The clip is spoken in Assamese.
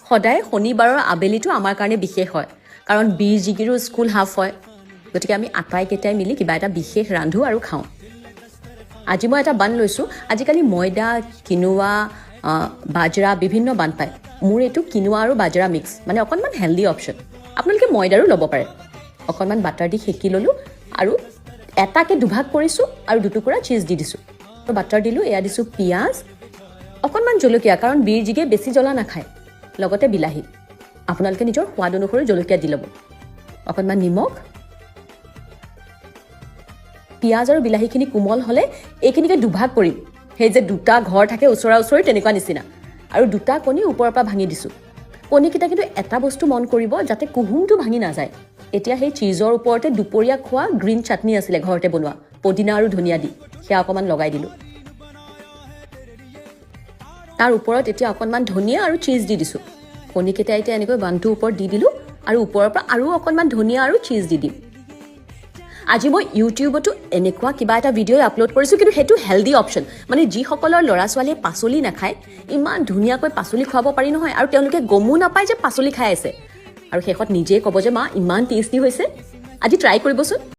সদায় শনিবাৰৰ আবেলিটো আমাৰ কাৰণে বিশেষ হয় কাৰণ বীৰ জিগিৰো স্কুল হাফ হয় গতিকে আমি আটাইকেইটাই মিলি কিবা এটা বিশেষ ৰান্ধো আৰু খাওঁ আজি মই এটা বান লৈছোঁ আজিকালি ময়দা কিনোৱা বাজৰা বিভিন্ন বান পায় মোৰ এইটো কিনোৱা আৰু বাজৰা মিক্স মানে অকণমান হেল্ডি অপশ্যন আপোনালোকে ময়দাৰো ল'ব পাৰে অকণমান বাটাৰ দি সেকি ল'লোঁ আৰু এটাকে দুভাগ কৰিছোঁ আৰু দুটুকুৰা চীজ দি দিছোঁ তো বাটাৰ দিলোঁ এয়া দিছোঁ পিঁয়াজ অকণমান জলকীয়া কাৰণ বীৰ জিগে বেছি জ্বলা নাখায় লগতে বিলাহী আপোনালোকে নিজৰ সোৱাদ অনুসৰি জলকীয়া দি ল'ব অকণমান নিমখ পিঁয়াজ আৰু বিলাহীখিনি কোমল হ'লে এইখিনিকে দুভাগ কৰিম সেই যে দুটা ঘৰ থাকে ওচৰা ওচৰি তেনেকুৱা নিচিনা আৰু দুটা কণী ওপৰৰ পৰা ভাঙি দিছোঁ কণীকেইটা কিন্তু এটা বস্তু মন কৰিব যাতে কুহুমটো ভাঙি নাযায় এতিয়া সেই চীজৰ ওপৰতে দুপৰীয়া খোৱা গ্ৰীণ চাটনি আছিলে ঘৰতে বনোৱা পদিনা আৰু ধনিয়া দি সেয়া অকণমান লগাই দিলোঁ তাৰ ওপৰত এতিয়া অকণমান ধনিয়া আৰু চীজ দি দিছোঁ কণীকেইটা এতিয়া এনেকৈ বানটোৰ ওপৰত দি দিলোঁ আৰু ওপৰৰ পৰা আৰু অকণমান ধনিয়া আৰু চীজ দি দিম আজি মই ইউটিউবতো এনেকুৱা কিবা এটা ভিডিঅ' আপলোড কৰিছোঁ কিন্তু সেইটো হেল্ডি অপশ্যন মানে যিসকলৰ ল'ৰা ছোৱালীয়ে পাচলি নাখায় ইমান ধুনীয়াকৈ পাচলি খুৱাব পাৰি নহয় আৰু তেওঁলোকে গমো নাপায় যে পাচলি খাই আছে আৰু শেষত নিজেই ক'ব যে মা ইমান টেষ্টি হৈছে আজি ট্ৰাই কৰিবচোন